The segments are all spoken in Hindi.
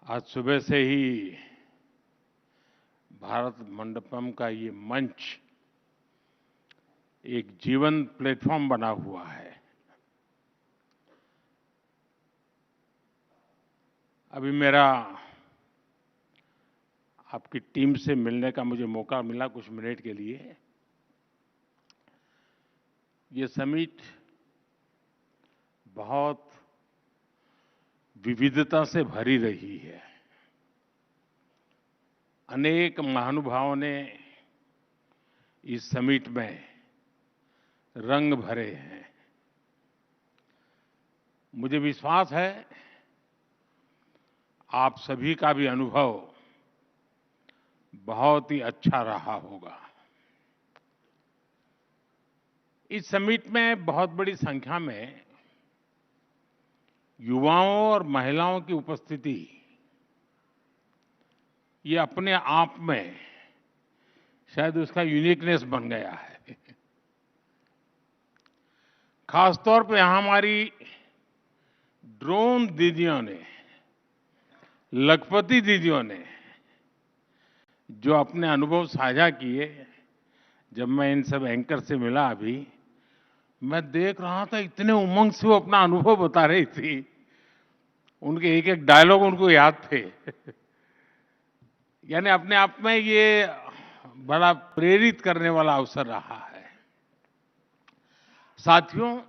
आज सुबह से ही भारत मंडपम का ये मंच एक जीवंत प्लेटफॉर्म बना हुआ है। अभी मेरा आपकी टीम से मिलने का मुझे मौका मिला कुछ मिनट के लिए। ये समिट बहुत विविधता से भरी रही है। अनेक महानुभावों ने इस समिट में रंग भरे हैं। मुझे विश्वास है आप सभी का भी अनुभव बहुत ही अच्छा रहा होगा। इस समिट में बहुत बड़ी संख्या में युवाओं और महिलाओं की उपस्थिति ये अपने आप में शायद उसका यूनिकनेस बन गया है। खासतौर पे हमारी ड्रोन दीदियों ने, लखपति दीदियों ने जो अपने अनुभव साझा किए, जब मैं इन सब एंकर से मिला अभी, मैं देख रहा था इतने उमंग से वो अपना अनुभव बता रही थी। उनके एक एक डायलॉग उनको याद थे। यानी अपने आप में ये बड़ा प्रेरित करने वाला अवसर रहा है। साथियों,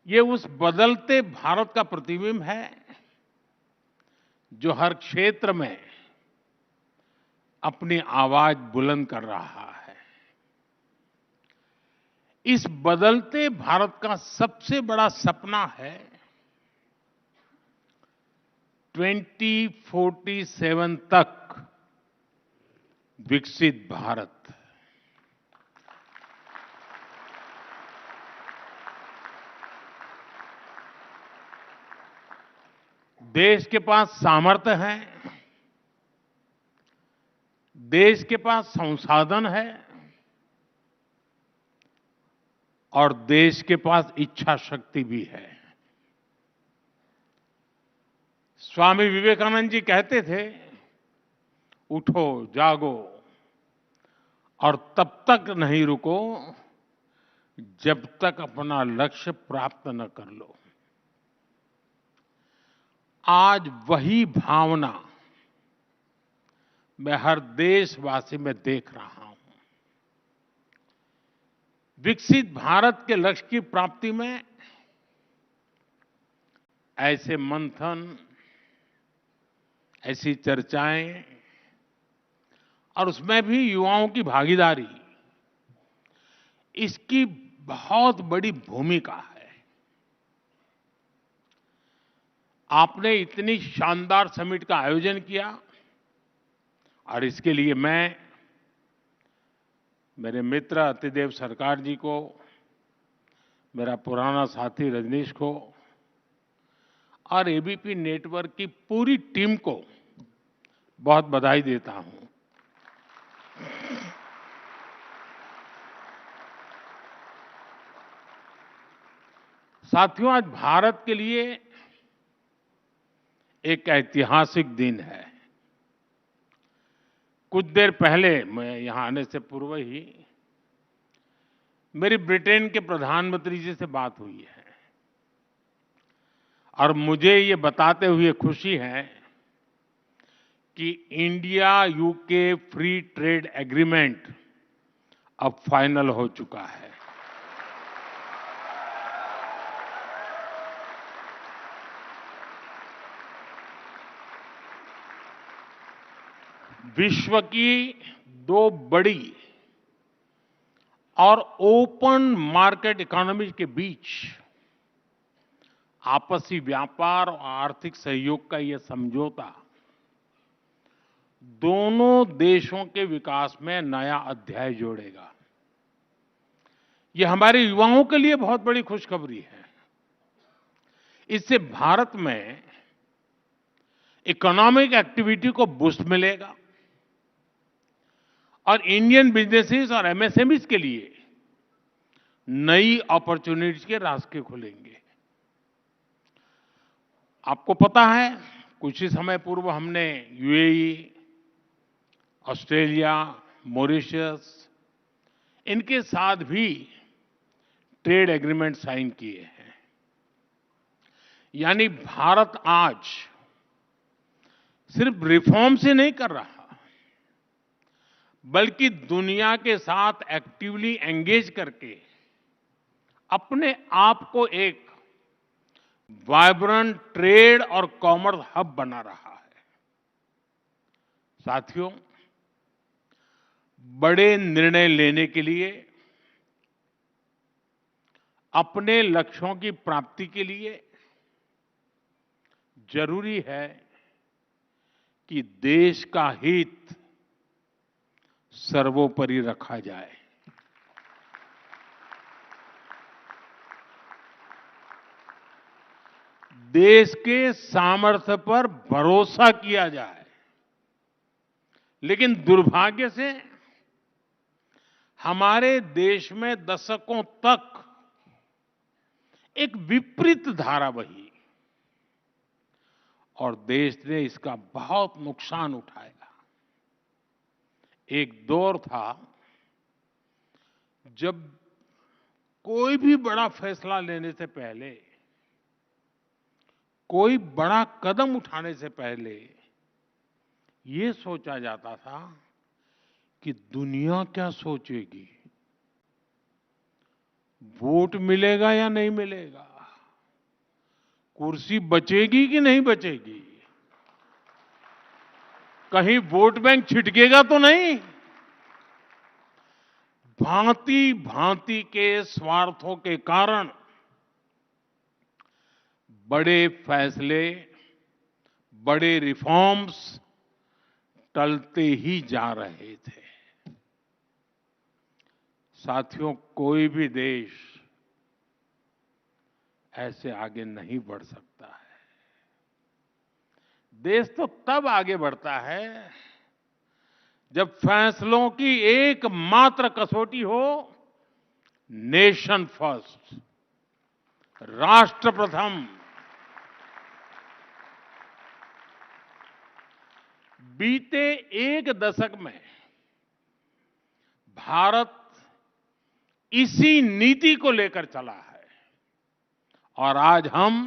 ये उस बदलते भारत का प्रतिबिंब है जो हर क्षेत्र में अपनी आवाज बुलंद कर रहा है। इस बदलते भारत का सबसे बड़ा सपना है 2047 तक विकसित भारत। देश के पास सामर्थ्य है, देश के पास संसाधन है और देश के पास इच्छा शक्ति भी है। स्वामी विवेकानंद जी कहते थे, उठो, जागो और तब तक नहीं रुको जब तक अपना लक्ष्य प्राप्त न कर लो। आज वही भावना मैं हर देशवासी में देख रहा हूं। विकसित भारत के लक्ष्य की प्राप्ति में ऐसे मंथन, ऐसी चर्चाएं और उसमें भी युवाओं की भागीदारी, इसकी बहुत बड़ी भूमिका है। आपने इतनी शानदार समिट का आयोजन किया और इसके लिए मैं मेरे मित्र अतिदेव सरकार जी को, मेरा पुराना साथी रजनीश को और एबीपी नेटवर्क की पूरी टीम को बहुत बधाई देता हूं। साथियों, आज भारत के लिए एक ऐतिहासिक दिन है। कुछ देर पहले, मैं यहां आने से पूर्व ही मेरी ब्रिटेन के प्रधानमंत्री जी से बात हुई है और मुझे ये बताते हुए खुशी है कि India UK free trade agreement अब फाइनल हो चुका है। विश्व की दो बड़ी और ओपन मार्केट इकोनॉमी के बीच आपसी व्यापार और आर्थिक सहयोग का यह समझौता दोनों देशों के विकास में नया अध्याय जोड़ेगा। यह हमारे युवाओं के लिए बहुत बड़ी खुशखबरी है। इससे भारत में इकोनॉमिक एक्टिविटी को बूस्ट मिलेगा और इंडियन बिजनेसेस और एमएसएमईज के लिए नई अपॉर्चुनिटीज के रास्ते खुलेंगे। आपको पता है कुछ ही समय पूर्व हमने यूएई, ऑस्ट्रेलिया, मॉरिशस इनके साथ भी ट्रेड एग्रीमेंट साइन किए हैं। यानी भारत आज सिर्फ रिफॉर्म से नहीं कर रहा, बल्कि दुनिया के साथ एक्टिवली एंगेज करके अपने आप को एक वाइब्रेंट ट्रेड और कॉमर्स हब बना रहा है। साथियों, बड़े निर्णय लेने के लिए, अपने लक्ष्यों की प्राप्ति के लिए जरूरी है कि देश का हित सर्वोपरि रखा जाए। देश के सामर्थ्य पर भरोसा किया जाए। लेकिन दुर्भाग्य से हमारे देश में दशकों तक एक विपरीत धारा बही और देश ने इसका बहुत नुकसान उठाया। एक दौर था जब कोई भी बड़ा फैसला लेने से पहले, कोई बड़ा कदम उठाने से पहले ये सोचा जाता था कि दुनिया क्या सोचेगी, वोट मिलेगा या नहीं मिलेगा, कुर्सी बचेगी कि नहीं बचेगी, कहीं वोट बैंक छिटकेगा तो नहीं। भांति भांति के स्वार्थों के कारण बड़े फैसले, बड़े रिफॉर्म्स टलते ही जा रहे थे। साथियों, कोई भी देश ऐसे आगे नहीं बढ़ सकता है। देश तो तब आगे बढ़ता है जब फैसलों की एकमात्र कसौटी हो नेशन फर्स्ट, राष्ट्र प्रथम। बीते एक दशक में भारत इसी नीति को लेकर चला है और आज हम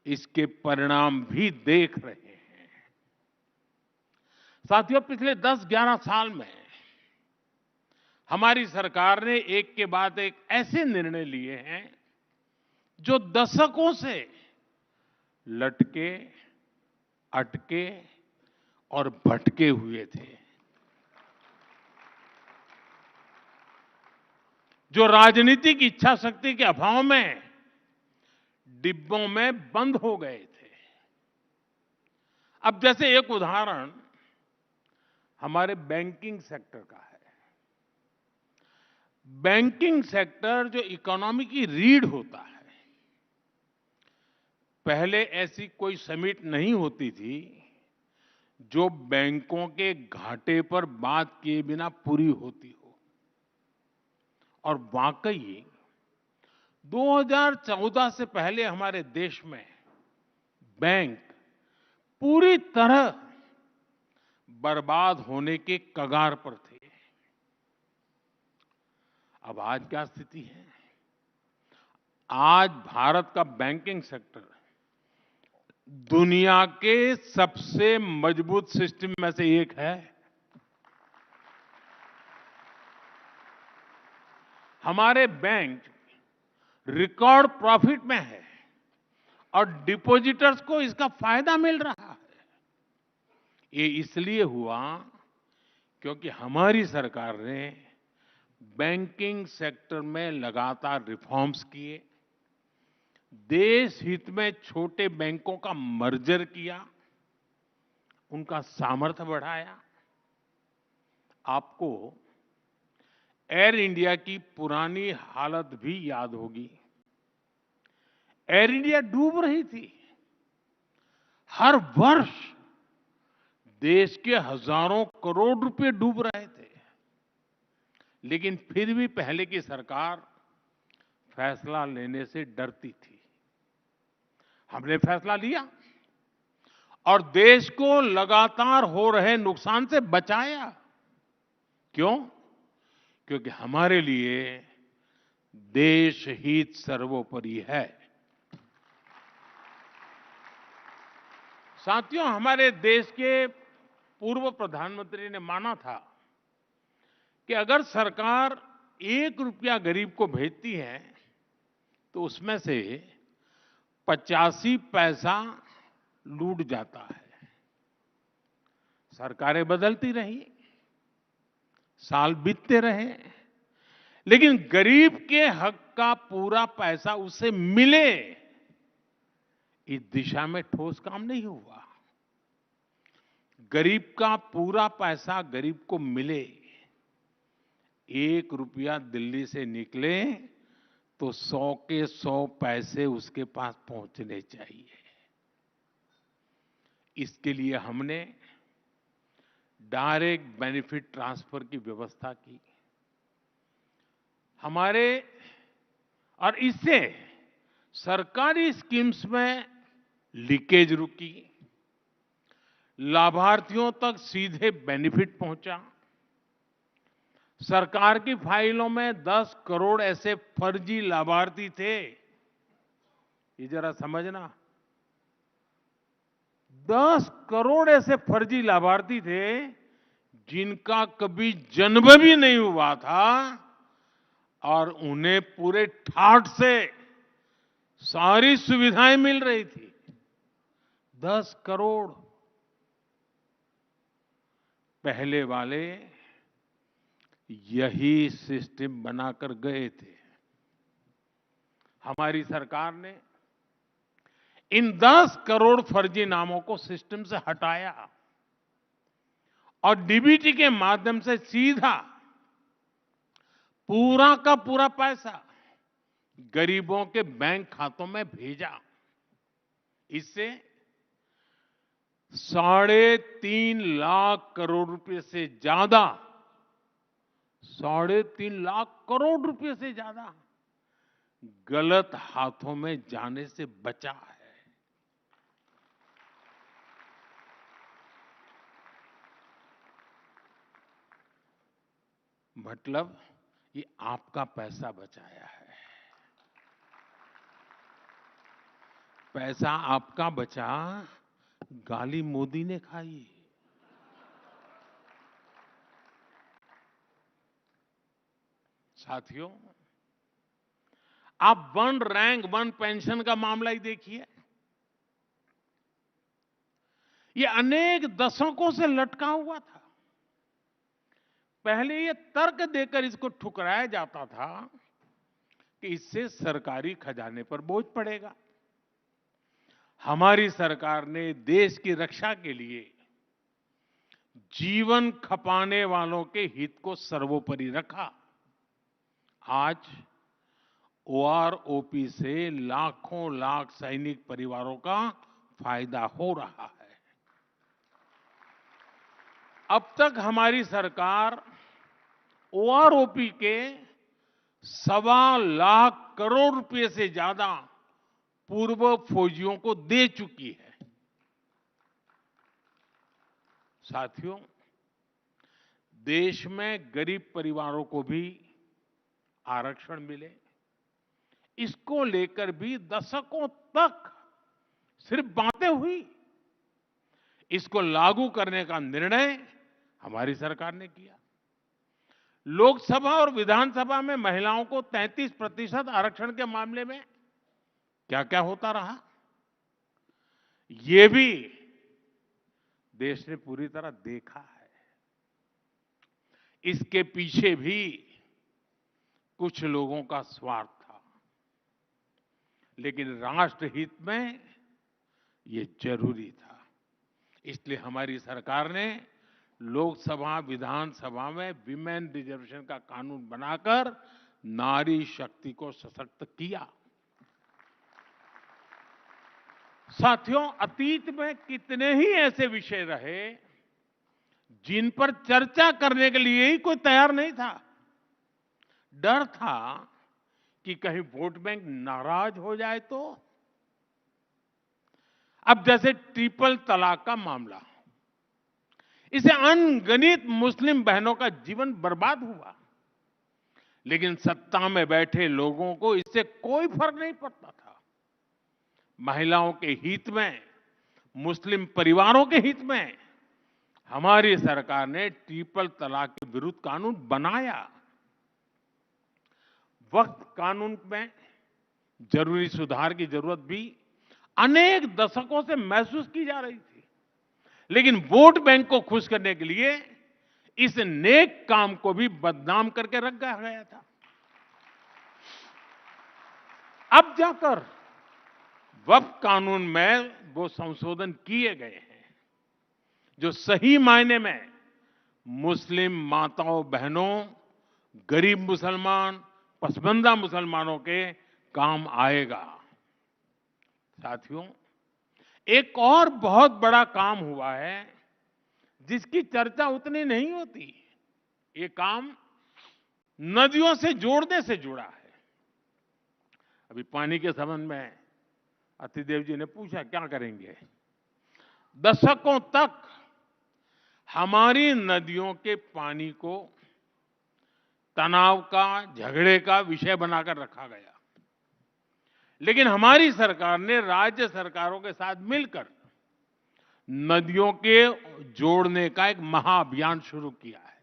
इसके परिणाम भी देख रहे हैं। साथियों, पिछले 10-11 साल में हमारी सरकार ने एक के बाद एक ऐसे निर्णय लिए हैं जो दशकों से लटके, अटके और भटके हुए थे, जो राजनीतिक इच्छा शक्ति के अभाव में डिब्बों में बंद हो गए थे। अब जैसे एक उदाहरण हमारे बैंकिंग सेक्टर का है। बैंकिंग सेक्टर जो इकोनॉमी की रीढ़ होता है, पहले ऐसी कोई समिट नहीं होती थी जो बैंकों के घाटे पर बात किए बिना पूरी होती हो। और वाकई 2014 से पहले हमारे देश में बैंक पूरी तरह बर्बाद होने के कगार पर थे। अब आज क्या स्थिति है? आज भारत का बैंकिंग सेक्टर दुनिया के सबसे मजबूत सिस्टम में से एक है। हमारे बैंक रिकॉर्ड प्रॉफिट में है और डिपॉजिटर्स को इसका फायदा मिल रहा है। ये इसलिए हुआ क्योंकि हमारी सरकार ने बैंकिंग सेक्टर में लगातार रिफॉर्म्स किए, देश हित में छोटे बैंकों का मर्जर किया, उनका सामर्थ्य बढ़ाया। आपको एयर इंडिया की पुरानी हालत भी याद होगी। एयर इंडिया डूब रही थी। हर वर्ष देश के हजारों करोड़ रुपए डूब रहे थे। लेकिन फिर भी पहले की सरकार फैसला लेने से डरती थी। हमने फैसला लिया और देश को लगातार हो रहे नुकसान से बचाया। क्यों? क्योंकि हमारे लिए देश हित सर्वोपरि है। साथियों, हमारे देश के पूर्व प्रधानमंत्री ने माना था कि अगर सरकार 1 रुपया गरीब को भेजती है तो उसमें से 85 पैसा लूट जाता है। सरकारें बदलती रही, साल बीतते रहे, लेकिन गरीब के हक का पूरा पैसा उसे मिले, इस दिशा में ठोस काम नहीं हुआ। गरीब का पूरा पैसा गरीब को मिले, 1 रुपया दिल्ली से निकले तो 100 के 100 पैसे उसके पास पहुंचने चाहिए। इसके लिए हमने डायरेक्ट बेनिफिट ट्रांसफर की व्यवस्था की। और इससे सरकारी स्कीम्स में लीकेज रुकी, लाभार्थियों तक सीधे बेनिफिट पहुंचा। सरकार की फाइलों में 10 करोड़ ऐसे फर्जी लाभार्थी थे, ये जरा समझना। 10 करोड़ ऐसे फर्जी लाभार्थी थे जिनका कभी जन्म भी नहीं हुआ था और उन्हें पूरे ठाठ से सारी सुविधाएं मिल रही थी। 10 करोड़। पहले वाले यही सिस्टम बनाकर गए थे। हमारी सरकार ने इन 10 करोड़ फर्जी नामों को सिस्टम से हटाया और डीबीटी के माध्यम से सीधा पूरा का पूरा पैसा गरीबों के बैंक खातों में भेजा। इससे 3.5 लाख करोड़ रुपए से ज्यादा, 3.5 लाख करोड़ रुपए से ज्यादा गलत हाथों में जाने से बचा है। मतलब ये आपका पैसा बचाया है। पैसा आपका बचा, गाली मोदी ने खाई। साथियों, आप 1 रैंक 1 पेंशन का मामला ही देखिए। ये अनेक दशकों से लटका हुआ था। पहले ये तर्क देकर इसको ठुकराया जाता था कि इससे सरकारी खजाने पर बोझ पड़ेगा। हमारी सरकार ने देश की रक्षा के लिए जीवन खपाने वालों के हित को सर्वोपरि रखा। आज ओआरओपी से लाखों लाख सैनिक परिवारों का फायदा हो रहा है। अब तक हमारी सरकार ओआरओपी के 1.25 लाख करोड़ रुपए से ज्यादा पूर्व फौजियों को दे चुकी है। साथियों, देश में गरीब परिवारों को भी आरक्षण मिले, इसको लेकर भी दशकों तक सिर्फ बातें हुई। इसको लागू करने का निर्णय हमारी सरकार ने किया। लोकसभा और विधानसभा में महिलाओं को 33% आरक्षण के मामले में क्या क्या होता रहा, ये भी देश ने पूरी तरह देखा है। इसके पीछे भी कुछ लोगों का स्वार्थ था, लेकिन राष्ट्र हित में ये जरूरी था। इसलिए हमारी सरकार ने लोकसभा विधानसभा में विमेन रिजर्वेशन का कानून बनाकर नारी शक्ति को सशक्त किया। साथियों, अतीत में कितने ही ऐसे विषय रहे जिन पर चर्चा करने के लिए ही कोई तैयार नहीं था। डर था कि कहीं वोट बैंक नाराज हो जाए तो। अब जैसे ट्रिपल तलाक का मामला, इससे अनगिनत मुस्लिम बहनों का जीवन बर्बाद हुआ, लेकिन सत्ता में बैठे लोगों को इससे कोई फर्क नहीं पड़ता था। महिलाओं के हित में, मुस्लिम परिवारों के हित में हमारी सरकार ने ट्रिपल तलाक के विरुद्ध कानून बनाया। वक्त कानून में जरूरी सुधार की जरूरत भी अनेक दशकों से महसूस की जा रही थी, लेकिन वोट बैंक को खुश करने के लिए इस नेक काम को भी बदनाम करके रख गया था। अब जाकर वक्फ कानून में वो संशोधन किए गए हैं जो सही मायने में मुस्लिम माताओं बहनों, गरीब मुसलमान, पसमानदा मुसलमानों के काम आएगा। साथियों, एक और बहुत बड़ा काम हुआ है जिसकी चर्चा उतनी नहीं होती। ये काम नदियों से जोड़ने से जुड़ा है। अभी पानी के संबंध में अतिदेव जी ने पूछा क्या करेंगे। दशकों तक हमारी नदियों के पानी को तनाव का, झगड़े का विषय बनाकर रखा गया, लेकिन हमारी सरकार ने राज्य सरकारों के साथ मिलकर नदियों के जोड़ने का एक महाअभियान शुरू किया है।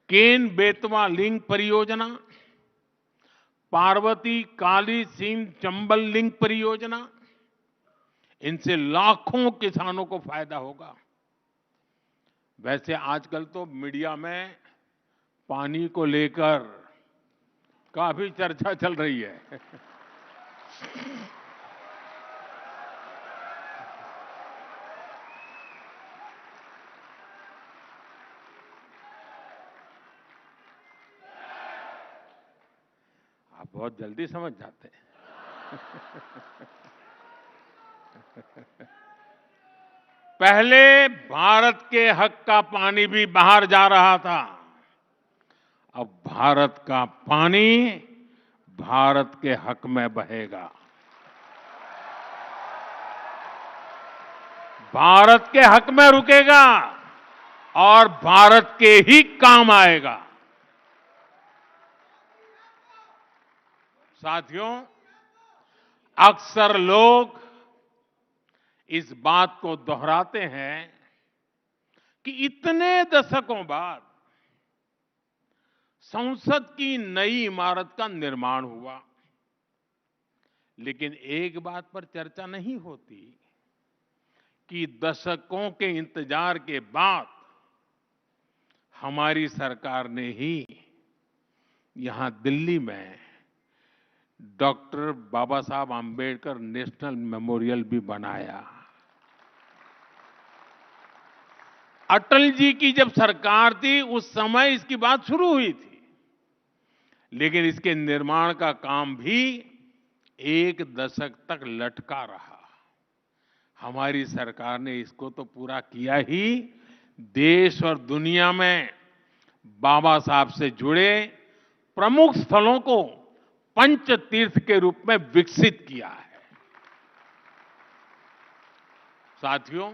केन बेतवा लिंक परियोजना, पार्वती काली सिंध चंबल लिंक परियोजना, इनसे लाखों किसानों को फायदा होगा। वैसे आजकल तो मीडिया में पानी को लेकर काफी चर्चा चल रही है। आप बहुत जल्दी समझ जाते हैं। पहले भारत के हक का पानी भी बाहर जा रहा था, अब भारत का पानी भारत के हक में बहेगा, भारत के हक में रुकेगा और भारत के ही काम आएगा। साथियों, अक्सर लोग इस बात को दोहराते हैं कि इतने दशकों बाद संसद की नई इमारत का निर्माण हुआ, लेकिन एक बात पर चर्चा नहीं होती कि दशकों के इंतजार के बाद हमारी सरकार ने ही यहां दिल्ली में डॉक्टर बाबा साहब आंबेडकर नेशनल मेमोरियल भी बनाया। अटल जी की जब सरकार थी उस समय इसकी बात शुरू हुई थी, लेकिन इसके निर्माण का काम भी एक दशक तक लटका रहा। हमारी सरकार ने इसको तो पूरा किया ही, देश और दुनिया में बाबा साहब से जुड़े प्रमुख स्थलों को पंच तीर्थ के रूप में विकसित किया है। साथियों,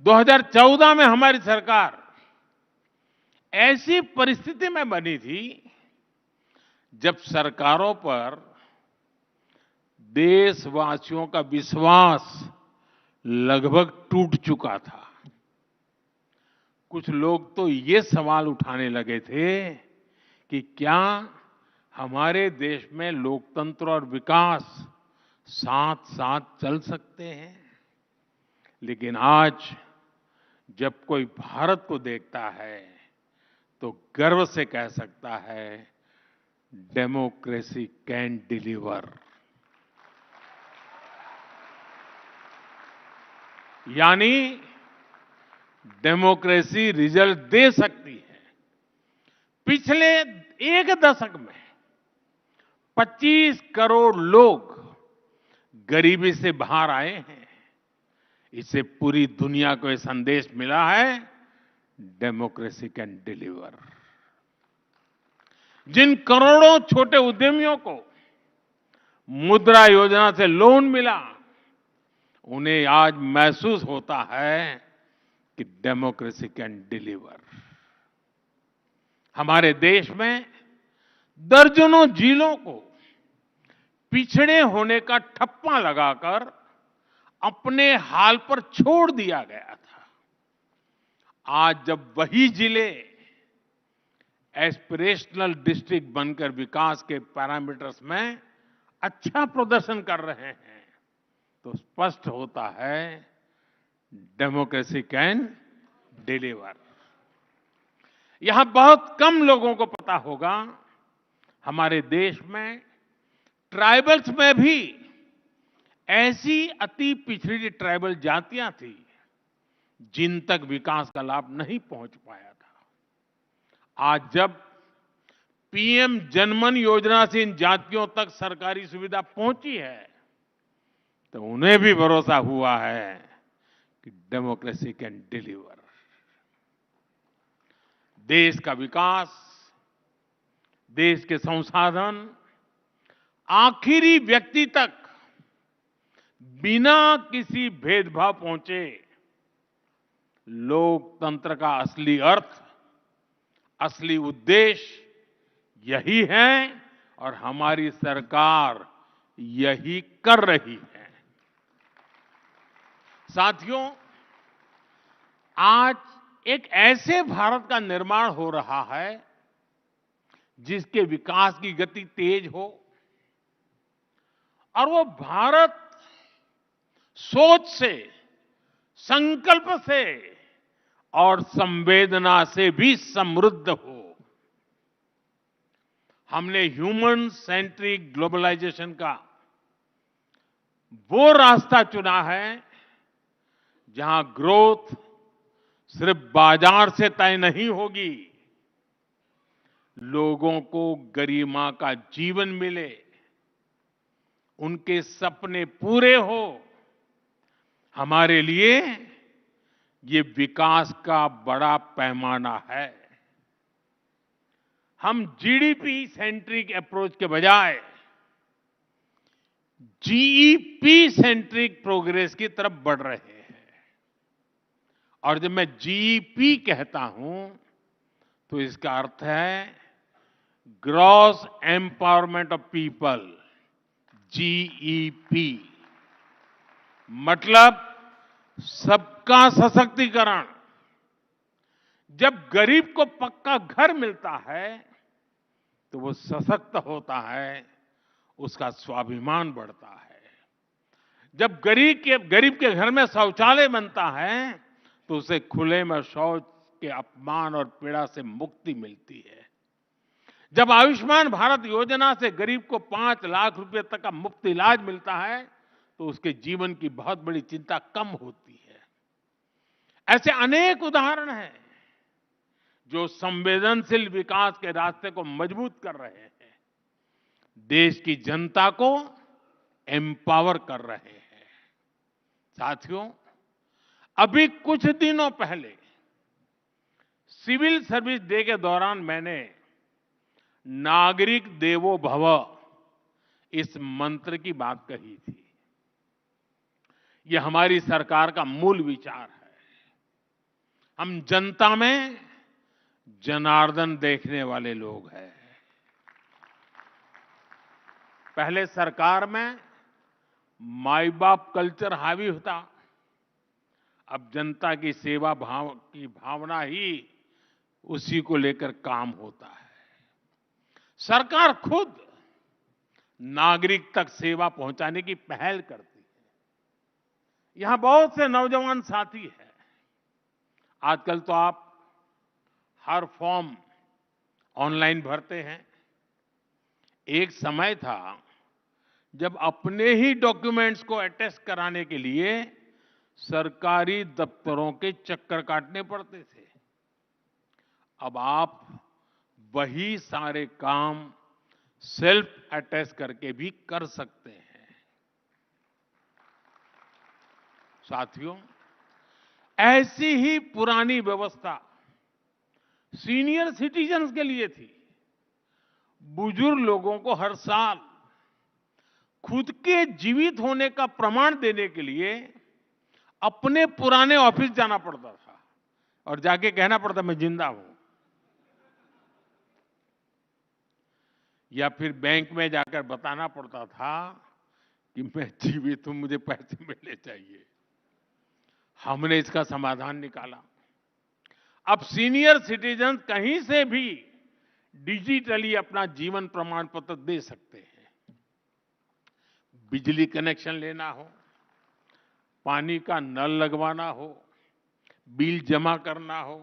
2014 में हमारी सरकार ऐसी परिस्थिति में बनी थी जब सरकारों पर देशवासियों का विश्वास लगभग टूट चुका था। कुछ लोग तो ये सवाल उठाने लगे थे कि क्या हमारे देश में लोकतंत्र और विकास साथ साथ चल सकते हैं। लेकिन आज जब कोई भारत को देखता है तो गर्व से कह सकता है, डेमोक्रेसी कैन डिलीवर। यानी डेमोक्रेसी रिजल्ट दे सकती है। पिछले एक दशक में 25 करोड़ लोग गरीबी से बाहर आए हैं। इससे पूरी दुनिया को यह संदेश मिला है, डेमोक्रेसी कैन डिलीवर। जिन करोड़ों छोटे उद्यमियों को मुद्रा योजना से लोन मिला, उन्हें आज महसूस होता है कि डेमोक्रेसी कैन डिलीवर। हमारे देश में दर्जनों जिलों को पिछड़े होने का ठप्पा लगाकर अपने हाल पर छोड़ दिया गया था। आज जब वही जिले एस्पिरेशनल डिस्ट्रिक्ट बनकर विकास के पैरामीटर्स में अच्छा प्रदर्शन कर रहे हैं, तो स्पष्ट होता है डेमोक्रेसी कैन डिलीवर। यहां बहुत कम लोगों को पता होगा, हमारे देश में ट्राइबल्स में भी ऐसी अति पिछड़ी ट्राइबल जातियां थी जिन तक विकास का लाभ नहीं पहुंच पाया था। आज जब पीएम जनमन योजना से इन जातियों तक सरकारी सुविधा पहुंची है, तो उन्हें भी भरोसा हुआ है कि डेमोक्रेसी कैन डिलीवर। देश का विकास, देश के संसाधन आखिरी व्यक्ति तक बिना किसी भेदभाव पहुंचे, लोकतंत्र का असली अर्थ, असली उद्देश्य यही है और हमारी सरकार यही कर रही है। साथियों, आज एक ऐसे भारत का निर्माण हो रहा है जिसके विकास की गति तेज हो, और वो भारत सोच से, संकल्प से और संवेदना से भी समृद्ध हो। हमने ह्यूमन सेंट्रिक ग्लोबलाइजेशन का वो रास्ता चुना है जहां ग्रोथ सिर्फ बाजार से तय नहीं होगी, लोगों को गरिमा का जीवन मिले, उनके सपने पूरे हो। हमारे लिए ये विकास का बड़ा पैमाना है। हम जीडीपी सेंट्रिक अप्रोच के बजाय जीईपी सेंट्रिक प्रोग्रेस की तरफ बढ़ रहे हैं। और जब मैं जीईपी कहता हूं तो इसका अर्थ है gross empowerment of people, GEP मतलब सबका सशक्तिकरण। जब गरीब को पक्का घर मिलता है तो वो सशक्त होता है, उसका स्वाभिमान बढ़ता है। जब गरीब के घर में शौचालय बनता है तो उसे खुले में शौच के अपमान और पीड़ा से मुक्ति मिलती है। जब आयुष्मान भारत योजना से गरीब को 5 लाख रुपए तक का मुफ्त इलाज मिलता है तो उसके जीवन की बहुत बड़ी चिंता कम होती है। ऐसे अनेक उदाहरण हैं जो संवेदनशील विकास के रास्ते को मजबूत कर रहे हैं, देश की जनता को एम्पावर कर रहे हैं। साथियों, अभी कुछ दिनों पहले सिविल सर्विस डे के दौरान मैंने नागरिक देवो भव इस मंत्र की बात कही थी। यह हमारी सरकार का मूल विचार है। हम जनता में जनार्दन देखने वाले लोग हैं। पहले सरकार में माई बाप कल्चर हावी होता, अब जनता की सेवा की भावना ही उसी को लेकर काम होता है। सरकार खुद नागरिक तक सेवा पहुंचाने की पहल करती है। यहां बहुत से नौजवान साथी हैं। आजकल तो आप हर फॉर्म ऑनलाइन भरते हैं। एक समय था जब अपने ही डॉक्यूमेंट्स को अटेस्ट कराने के लिए सरकारी दफ्तरों के चक्कर काटने पड़ते थे। अब आप वही सारे काम सेल्फ अटेस्ट करके भी कर सकते हैं। साथियों, ऐसी ही पुरानी व्यवस्था सीनियर सिटीजन्स के लिए थी। बुजुर्ग लोगों को हर साल खुद के जीवित होने का प्रमाण देने के लिए अपने पुराने ऑफिस जाना पड़ता था और जाके कहना पड़ता मैं जिंदा हूं, या फिर बैंक में जाकर बताना पड़ता था कि मैं जीवित हूं, मुझे पैसे मिलने चाहिए। हमने इसका समाधान निकाला। अब सीनियर सिटीजन कहीं से भी डिजिटली अपना जीवन प्रमाण पत्र दे सकते हैं। बिजली कनेक्शन लेना हो, पानी का नल लगवाना हो, बिल जमा करना हो,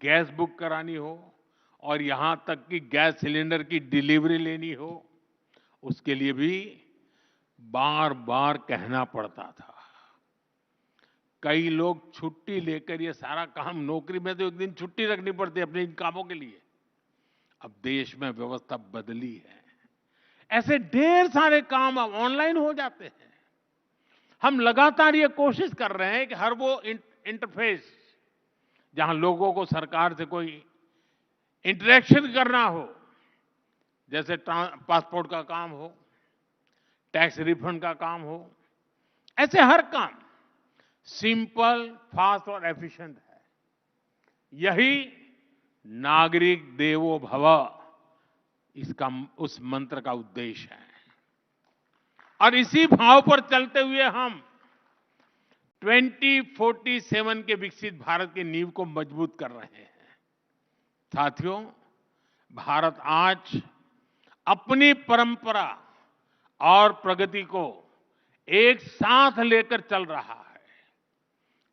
गैस बुक करानी हो और यहां तक कि गैस सिलेंडर की डिलीवरी लेनी हो, उसके लिए भी बार बार कहना पड़ता था। कई लोग छुट्टी लेकर ये सारा काम, नौकरी में तो एक दिन छुट्टी रखनी पड़ती है अपने इन कामों के लिए। अब देश में व्यवस्था बदली है, ऐसे ढेर सारे काम अब ऑनलाइन हो जाते हैं। हम लगातार ये कोशिश कर रहे हैं कि हर वो इंटरफेस जहां लोगों को सरकार से कोई इंटरेक्शन करना हो, जैसे पासपोर्ट का काम हो, टैक्स रिफंड का काम हो, ऐसे हर काम सिंपल, फास्ट और एफिशिएंट है। यही नागरिक देवो भव, इसका उस मंत्र का उद्देश्य है। और इसी भाव पर चलते हुए हम 2047 के विकसित भारत की नींव को मजबूत कर रहे हैं। साथियों, भारत आज अपनी परंपरा और प्रगति को एक साथ लेकर चल रहा है।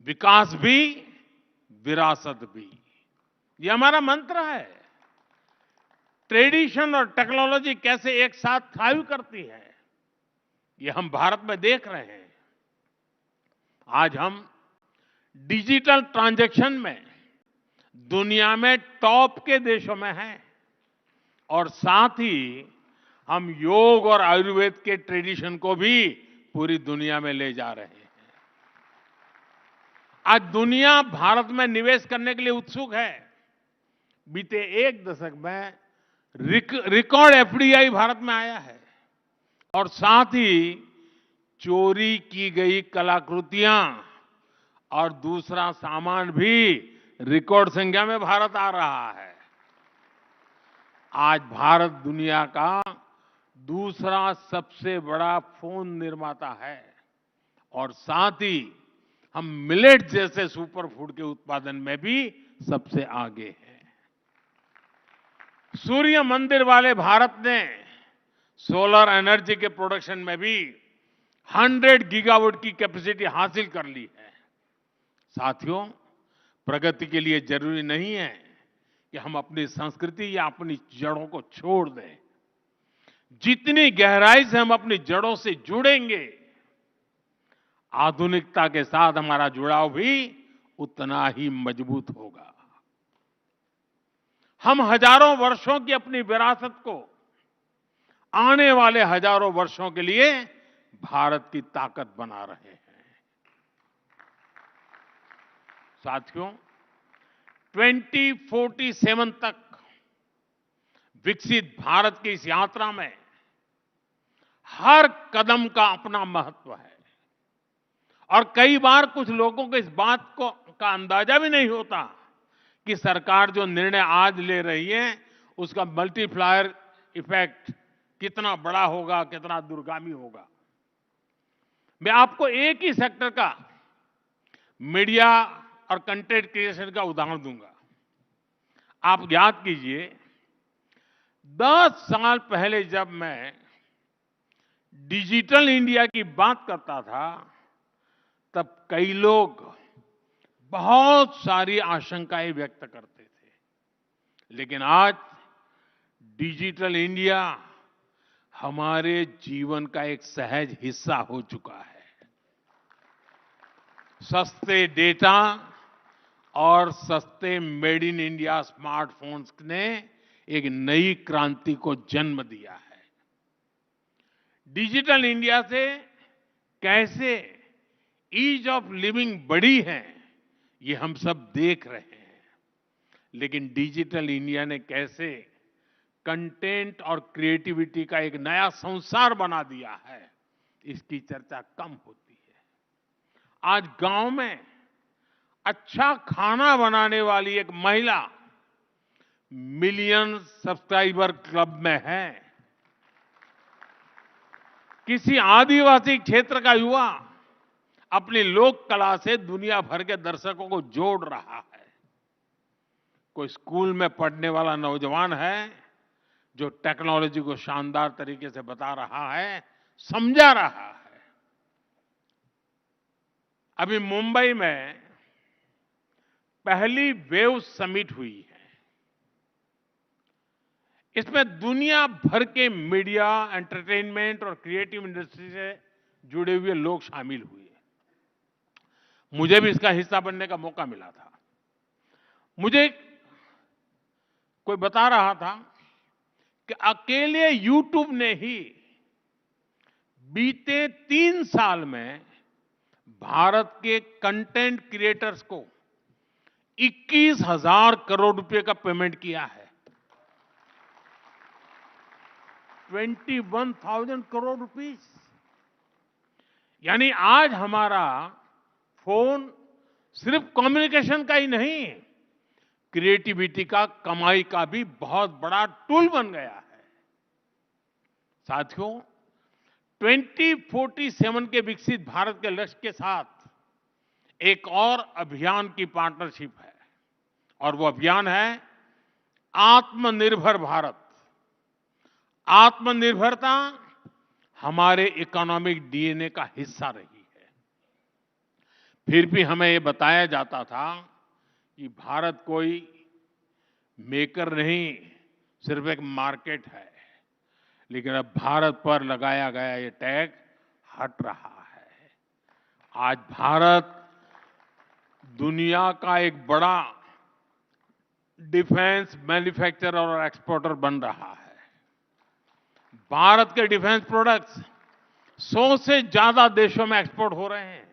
विकास भी, विरासत भी, ये हमारा मंत्र है। ट्रेडिशन और टेक्नोलॉजी कैसे एक साथ थ्राइव करती है, ये हम भारत में देख रहे हैं। आज हम डिजिटल ट्रांजैक्शन में दुनिया में टॉप के देशों में हैं और साथ ही हम योग और आयुर्वेद के ट्रेडिशन को भी पूरी दुनिया में ले जा रहे हैं। आज दुनिया भारत में निवेश करने के लिए उत्सुक है। बीते एक दशक में रिकॉर्ड एफडीआई भारत में आया है और साथ ही चोरी की गई कलाकृतियां और दूसरा सामान भी रिकॉर्ड संख्या में भारत आ रहा है। आज भारत दुनिया का दूसरा सबसे बड़ा फोन निर्माता है और साथ ही हम मिलेट जैसे सुपर फूड के उत्पादन में भी सबसे आगे हैं। सूर्य मंदिर वाले भारत ने सोलर एनर्जी के प्रोडक्शन में भी 100 गीगावाट की कैपेसिटी हासिल कर ली है। साथियों, प्रगति के लिए जरूरी नहीं है कि हम अपनी संस्कृति या अपनी जड़ों को छोड़ दें। जितनी गहराई से हम अपनी जड़ों से जुड़ेंगे, आधुनिकता के साथ हमारा जुड़ाव भी उतना ही मजबूत होगा। हम हजारों वर्षों की अपनी विरासत को आने वाले हजारों वर्षों के लिए भारत की ताकत बना रहे हैं। साथियों, 2047 तक विकसित भारत की इस यात्रा में हर कदम का अपना महत्व है और कई बार कुछ लोगों को इस बात का अंदाजा भी नहीं होता कि सरकार जो निर्णय आज ले रही है उसका मल्टीप्लायर इफेक्ट कितना बड़ा होगा, कितना दूरगामी होगा। मैं आपको एक ही सेक्टर का, मीडिया और कंटेंट क्रिएशन का उदाहरण दूंगा। आप याद कीजिए, 10 साल पहले जब मैं डिजिटल इंडिया की बात करता था, तब कई लोग बहुत सारी आशंकाएं व्यक्त करते थे। लेकिन आज डिजिटल इंडिया हमारे जीवन का एक सहज हिस्सा हो चुका है। सस्ते डेटा और सस्ते मेड इन इंडिया स्मार्टफोन्स ने एक नई क्रांति को जन्म दिया है। डिजिटल इंडिया से कैसे ईज ऑफ लिविंग बढ़ी है, ये हम सब देख रहे हैं। लेकिन डिजिटल इंडिया ने कैसे कंटेंट और क्रिएटिविटी का एक नया संसार बना दिया है, इसकी चर्चा कम होती है। आज गांव में अच्छा खाना बनाने वाली एक महिला मिलियन सब्सक्राइबर क्लब में है। किसी आदिवासी क्षेत्र का युवा अपनी लोक कला से दुनिया भर के दर्शकों को जोड़ रहा है। कोई स्कूल में पढ़ने वाला नौजवान है जो टेक्नोलॉजी को शानदार तरीके से बता रहा है, समझा रहा है। अभी मुंबई में पहली वेव समिट हुई है। इसमें दुनिया भर के मीडिया, एंटरटेनमेंट और क्रिएटिव इंडस्ट्री से जुड़े हुए लोग शामिल हुए। मुझे भी इसका हिस्सा बनने का मौका मिला था। मुझे कोई बता रहा था कि अकेले YouTube ने ही बीते 3 साल में भारत के कंटेंट क्रिएटर्स को 21,000 करोड़ रुपए का पेमेंट किया है। 21,000 करोड़ रुपीस। यानी आज हमारा फोन सिर्फ कम्युनिकेशन का ही नहीं, क्रिएटिविटी का, कमाई का भी बहुत बड़ा टूल बन गया है। साथियों, 2047 के विकसित भारत के लक्ष्य के साथ एक और अभियान की पार्टनरशिप है, और वो अभियान है आत्मनिर्भर भारत। आत्मनिर्भरता हमारे इकोनॉमिक डीएनए का हिस्सा रही है। फिर भी हमें ये बताया जाता था कि भारत कोई मेकर नहीं, सिर्फ एक मार्केट है। लेकिन अब भारत पर लगाया गया ये टैग हट रहा है। आज भारत दुनिया का एक बड़ा डिफेंस मैन्युफैक्चरर और एक्सपोर्टर बन रहा है। भारत के डिफेंस प्रोडक्ट्स 100 से ज्यादा देशों में एक्सपोर्ट हो रहे हैं।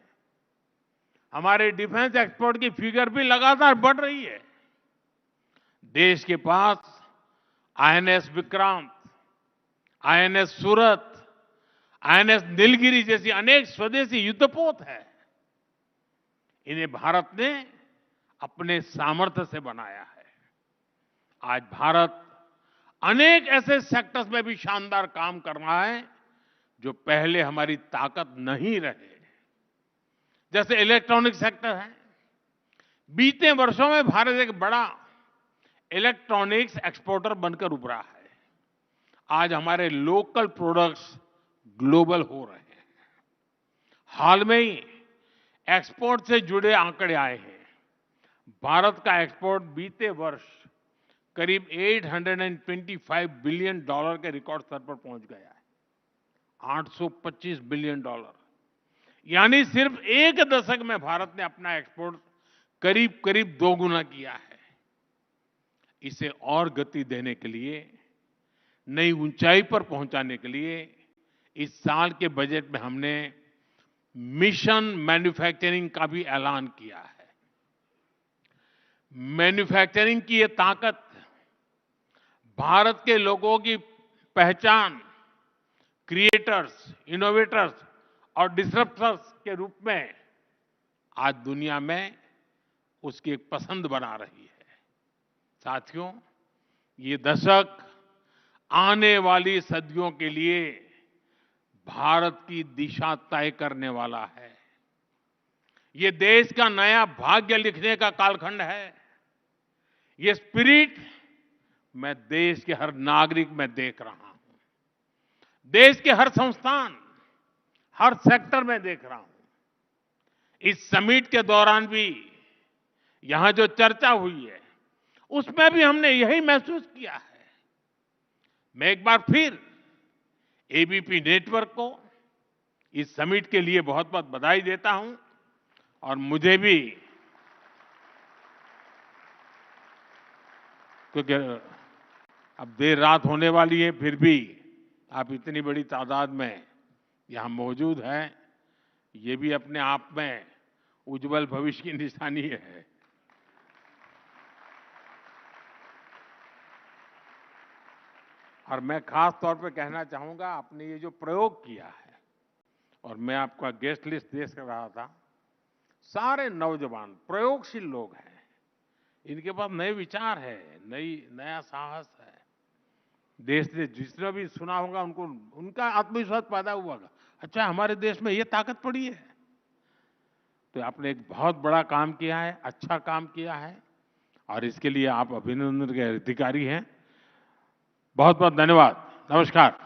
हमारे डिफेंस एक्सपोर्ट की फिगर भी लगातार बढ़ रही है। देश के पास आईएनएस विक्रांत, आईएनएस सूरत, आईएनएस नीलगिरी जैसी अनेक स्वदेशी युद्धपोत है। इन्हें भारत ने अपने सामर्थ्य से बनाया है। आज भारत अनेक ऐसे सेक्टर्स में भी शानदार काम कर रहा है जो पहले हमारी ताकत नहीं रहे। जैसे इलेक्ट्रॉनिक सेक्टर है। बीते वर्षों में भारत एक बड़ा इलेक्ट्रॉनिक्स एक्सपोर्टर बनकर उभरा है। आज हमारे लोकल प्रोडक्ट्स ग्लोबल हो रहे हैं। हाल में ही एक्सपोर्ट से जुड़े आंकड़े आए हैं। भारत का एक्सपोर्ट बीते वर्ष करीब $825 बिलियन के रिकॉर्ड स्तर पर पहुंच गया है। $825 बिलियन। यानी सिर्फ एक दशक में भारत ने अपना एक्सपोर्ट करीब करीब दोगुना किया है। इसे और गति देने के लिए, नई ऊंचाई पर पहुंचाने के लिए इस साल के बजट में हमने मिशन मैन्युफैक्चरिंग का भी ऐलान किया है। मैन्युफैक्चरिंग की ये ताकत भारत के लोगों की पहचान, क्रिएटर्स, इनोवेटर्स और डिसरप्टर्स के रूप में आज दुनिया में उसकी एक पसंद बना रही है। साथियों, ये दशक आने वाली सदियों के लिए भारत की दिशा तय करने वाला है। ये देश का नया भाग्य लिखने का कालखंड है। ये स्पिरिट मैं देश के हर नागरिक में देख रहा हूं। देश के हर संस्थान, हर सेक्टर में देख रहा हूं। इस समिट के दौरान भी यहां जो चर्चा हुई है, उसमें भी हमने यही महसूस किया है। मैं एक बार फिर एबीपी नेटवर्क को इस समिट के लिए बहुत बहुत बधाई देता हूं। और मुझे भी, क्योंकि अब देर रात होने वाली है, फिर भी आप इतनी बड़ी तादाद में यहां मौजूद हैं, ये भी अपने आप में उज्जवल भविष्य की निशानी है। – और मैं खास तौर पे कहना चाहूँगा, आपने ये जो प्रयोग किया है, और मैं आपका गेस्ट लिस्ट देख रहा था, सारे नौजवान प्रयोगशील लोग हैं। इनके पास नए विचार है, नया साहस है। देश ने जिसने भी सुना होगा, उनको उनका आत्मविश्वास पैदा हुआ होगा, अच्छा हमारे देश में ये ताकत पड़ी है। तो आपने एक बहुत बड़ा काम किया है, अच्छा काम किया है, और इसके लिए आप अभिनंदन के अधिकारी हैं। बहुत बहुत धन्यवाद। नमस्कार।